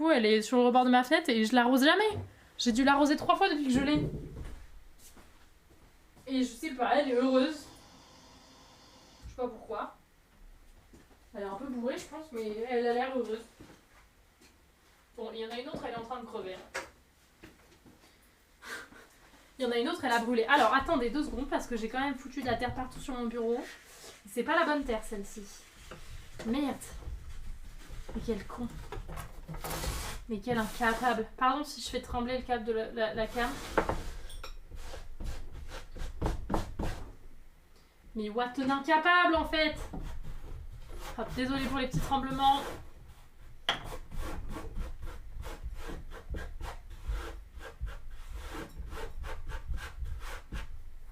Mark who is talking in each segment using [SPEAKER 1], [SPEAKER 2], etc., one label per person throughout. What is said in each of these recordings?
[SPEAKER 1] coup, elle est sur le rebord de ma fenêtre et je l'arrose jamais. J'ai dû l'arroser 3 fois depuis que je l'ai. Et je sais pas, elle est heureuse. Je sais pas pourquoi. Elle est un peu bourrée, je pense, mais elle a l'air heureuse. Bon, il y en a une autre, elle est en train de crever. Il y en a une autre, elle a brûlé. Alors, attendez 2 secondes, parce que j'ai quand même foutu de la terre partout sur mon bureau. C'est pas la bonne terre, celle-ci. Merde. Mais quel con. Mais quel incapable. Pardon si je fais trembler le câble de la cam. Mais what an incapable, en fait. Hop, désolée pour les petits tremblements.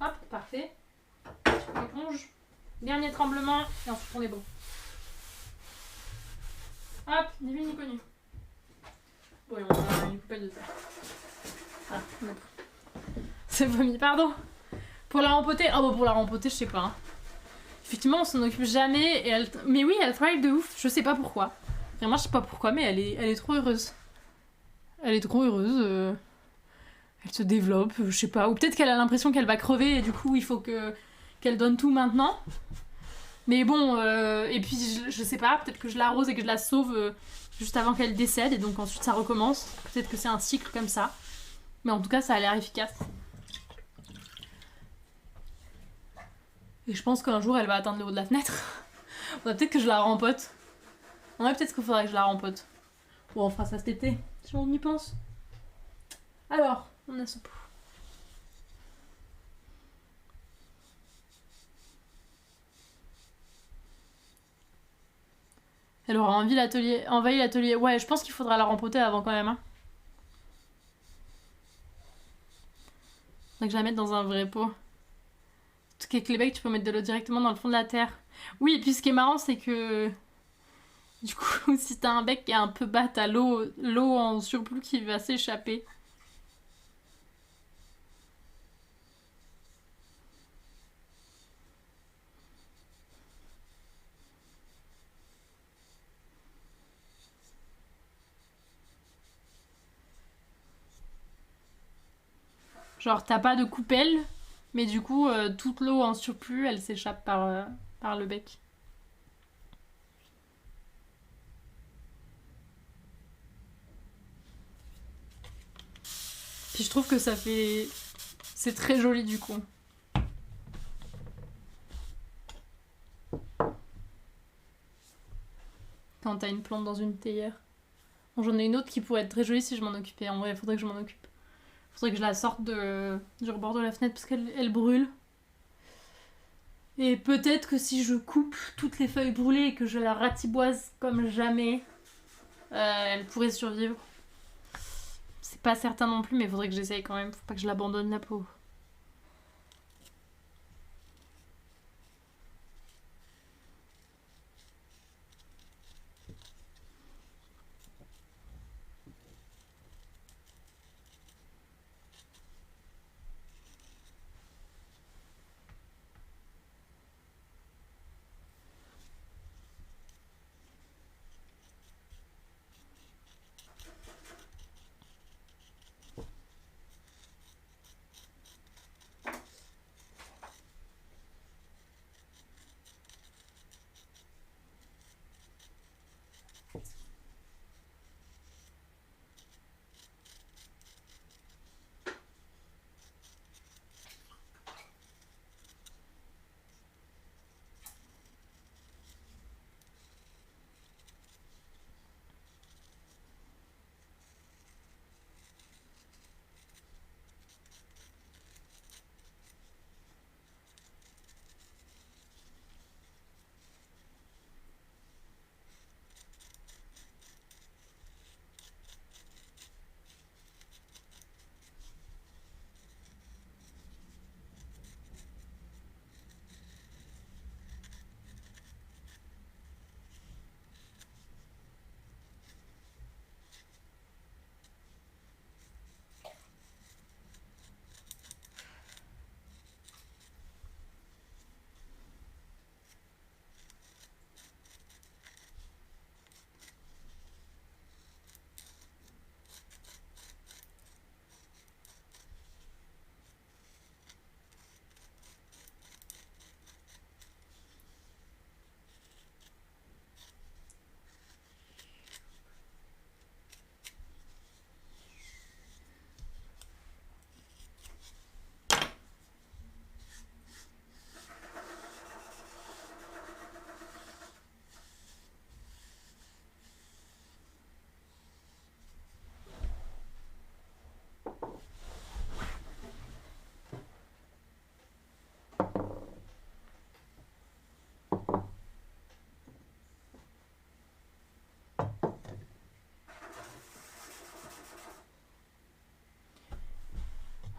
[SPEAKER 1] Hop, parfait. Éponge. Dernier tremblement, et ensuite on est bon. Hop, ni vu ni connu. Bon, et on a une poubelle de terre. Ah, non. C'est vomi, pardon. Pour la rempoter, oh bon, pour la rempoter, je sais pas. Hein. Effectivement, on s'en occupe jamais. Et elle... Mais oui, elle travaille de ouf. Je sais pas pourquoi. Vraiment, je sais pas pourquoi, mais elle est trop heureuse. Elle est trop heureuse. Elle se développe, je sais pas. Ou peut-être qu'elle a l'impression qu'elle va crever et du coup, il faut qu'elle donne tout maintenant. Mais bon, et puis je sais pas, peut-être que je l'arrose et que je la sauve juste avant qu'elle décède et donc ensuite ça recommence. Peut-être que c'est un cycle comme ça. Mais en tout cas, ça a l'air efficace. Et je pense qu'un jour, elle va atteindre le haut de la fenêtre. Peut-être que je la rempote. Ouais, peut-être qu'il faudrait que je la rempote. Bon, on fera ça cet été, si on y pense. Alors, on a ce pot. Elle aura envahi l'atelier. Ouais, je pense qu'il faudra la rempoter avant quand même. Hein. Faudrait que je la mette dans un vrai pot. Parce qu'avec les becs, tu peux mettre de l'eau directement dans le fond de la terre. Oui, et puis ce qui est marrant, c'est que... Du coup, si t'as un bec qui est un peu bas, t'as l'eau en surplus qui va s'échapper. Genre, t'as pas de coupelle, mais du coup, toute l'eau en surplus, elle s'échappe par le bec. Puis je trouve que ça fait... C'est très joli du coup. Quand t'as une plante dans une théière. Bon, j'en ai une autre qui pourrait être très jolie si je m'en occupais. En vrai, il faudrait que je m'en occupe. Faudrait que je la sorte du rebord de la fenêtre parce qu'elle brûle. Et peut-être que si je coupe toutes les feuilles brûlées et que je la ratiboise comme jamais, elle pourrait survivre. C'est pas certain non plus, mais faudrait que j'essaye quand même. Faut pas que je l'abandonne la peau.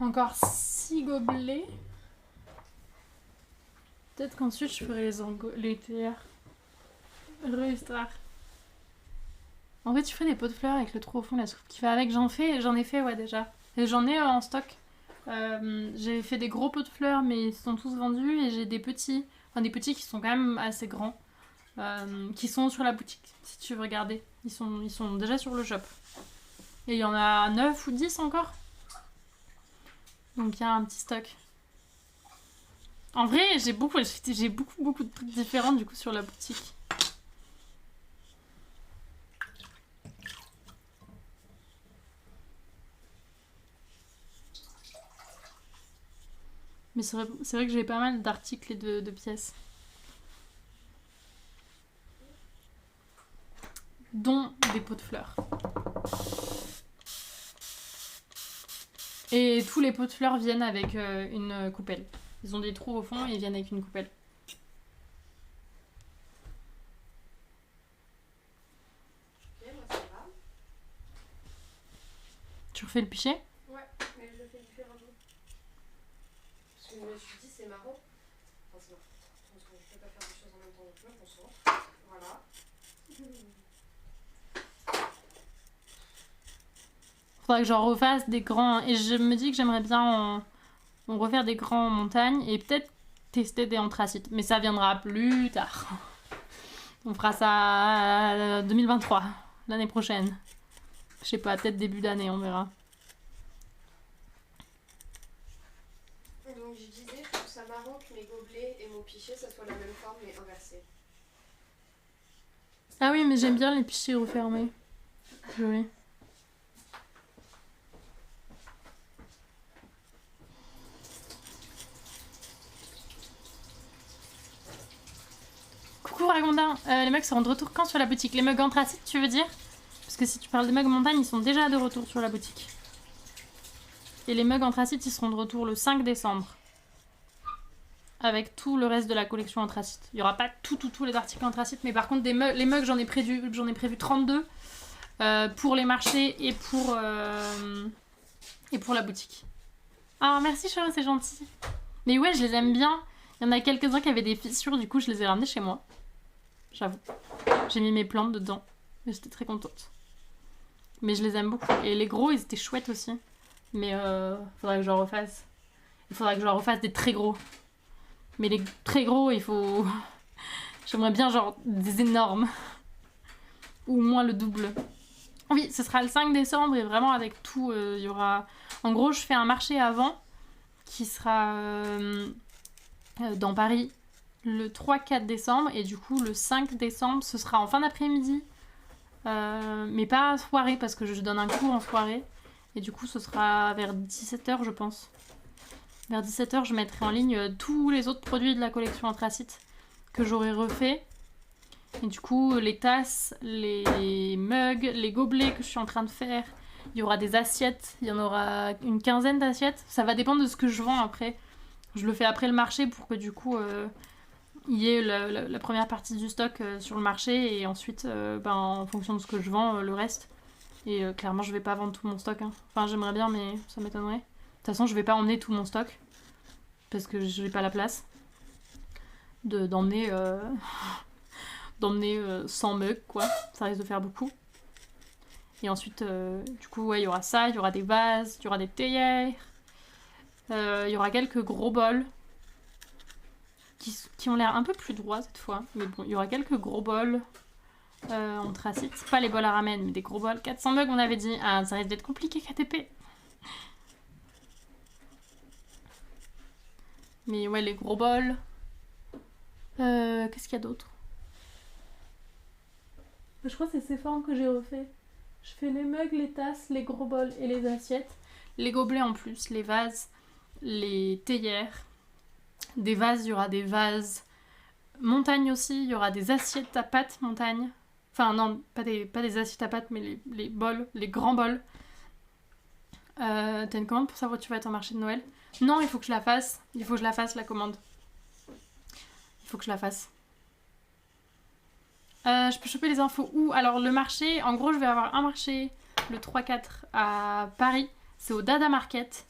[SPEAKER 1] Encore 6 gobelets. Peut-être qu'ensuite je ferai les théières. Histoire. En fait, tu ferais des pots de fleurs avec le trou au fond, la soupe qui va avec. J'en ai fait, ouais, déjà. Et j'en ai en stock. J'ai fait des gros pots de fleurs, mais ils sont tous vendus. Et j'ai des petits qui sont quand même assez grands, qui sont sur la boutique, si tu veux regarder. Ils sont déjà sur le shop. Et il y en a 9 ou 10 encore. Donc il y a un petit stock. En vrai, j'ai beaucoup de trucs différents du coup sur la boutique. Mais c'est vrai que j'ai pas mal d'articles et de pièces. Dont des pots de fleurs. Et tous les pots de fleurs viennent avec une coupelle. Ils ont des trous au fond et ils viennent avec une coupelle.
[SPEAKER 2] Ok, moi ça va.
[SPEAKER 1] Tu refais le pichet?
[SPEAKER 2] Ouais, mais je le fais différemment. Parce que je me suis dit, c'est marrant. Enfin, c'est marrant. Parce que je peux pas faire des choses en même temps donc je me concentre. Voilà.
[SPEAKER 1] Faudrait que j'en refasse des grands. Et je me dis que j'aimerais bien en refaire des grands en montagne et peut-être tester des anthracites. Mais ça viendra plus tard. On fera ça 2023, l'année prochaine. Je sais pas, peut-être début d'année, on verra.
[SPEAKER 2] Donc je disais, je trouve ça marrant que mes gobelets et mon pichet, ça soit la même forme mais inversée.
[SPEAKER 1] Ah oui, mais j'aime bien les pichets refermés. Joli. Coucou Ragondin, les mugs seront de retour quand sur la boutique? Les mugs anthracite, tu veux dire? Parce que si tu parles des mugs montagne, ils sont déjà de retour sur la boutique. Et les mugs anthracite, ils seront de retour le 5 décembre. Avec tout le reste de la collection anthracite. Il n'y aura pas tous les articles anthracite, mais par contre, les mugs, j'en ai prévu 32 pour les marchés et pour la boutique. Ah, merci Charo, c'est gentil. Mais ouais, je les aime bien. Il y en a quelques-uns qui avaient des fissures, du coup, je les ai ramenés chez moi. J'avoue. J'ai mis mes plantes dedans. Et j'étais très contente. Mais je les aime beaucoup. Et les gros, ils étaient chouettes aussi. Mais faudrait que j'en refasse. Il faudrait que j'en refasse des très gros. Mais les très gros, il faut... J'aimerais bien genre des énormes. Ou au moins le double. Oui, ce sera le 5 décembre et vraiment avec tout, il y aura... En gros, je fais un marché avant qui sera dans Paris le 3-4 décembre. Et du coup, le 5 décembre, ce sera en fin d'après-midi. Mais pas soirée parce que je donne un cours en soirée. Et du coup, ce sera vers 17h, je pense. Vers 17h, je mettrai en ligne tous les autres produits de la collection anthracite que j'aurai refait. Et du coup, les tasses, les mugs, les gobelets que je suis en train de faire. Il y aura des assiettes, il y en aura une quinzaine d'assiettes. Ça va dépendre de ce que je vends après. Je le fais après le marché pour que du coup, il y ait la première partie du stock sur le marché. Et ensuite, en fonction de ce que je vends, le reste. Et clairement, je vais pas vendre tout mon stock. Hein. Enfin, j'aimerais bien, mais ça m'étonnerait. De toute façon, je vais pas emmener tout mon stock. Parce que j'ai pas la place d'emmener 100 mugs, quoi. Ça risque de faire beaucoup. Et ensuite, du coup, ouais, il y aura ça, il y aura des vases, il y aura des théières. Il y aura quelques gros bols qui ont l'air un peu plus droits cette fois. Mais bon, il y aura quelques gros bols anthracite. Pas les bols à ramen, mais des gros bols. 400 mugs, on avait dit. Ah, ça risque d'être compliqué, KTP. Mais ouais, les gros bols. Qu'est-ce qu'il y a d'autre? Je crois que c'est ces formes que j'ai refait. Je fais les mugs, les tasses, les gros bols et les assiettes. Les gobelets en plus, les vases, les théières. Des vases, il y aura des vases montagne aussi. Il y aura des assiettes à pâte montagne. Enfin non, pas des assiettes à pâte, mais les bols, les grands bols. T'as une commande pour savoir où tu vas être au marché de Noël? Non, il faut que je la fasse. Il faut que je la fasse, la commande. Il faut que je la fasse. Je peux choper les infos où? Alors, le marché, en gros, je vais avoir un marché le 3-4 à Paris. C'est au Dada Market.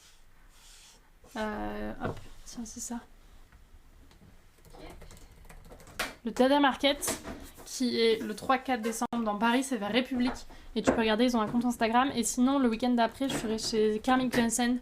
[SPEAKER 1] Hop, tiens, c'est ça. Le Tada Market, qui est le 3-4 décembre dans Paris, c'est vers République. Et tu peux regarder, ils ont un compte Instagram. Et sinon, le week-end d'après, je serai chez Carmine Jensen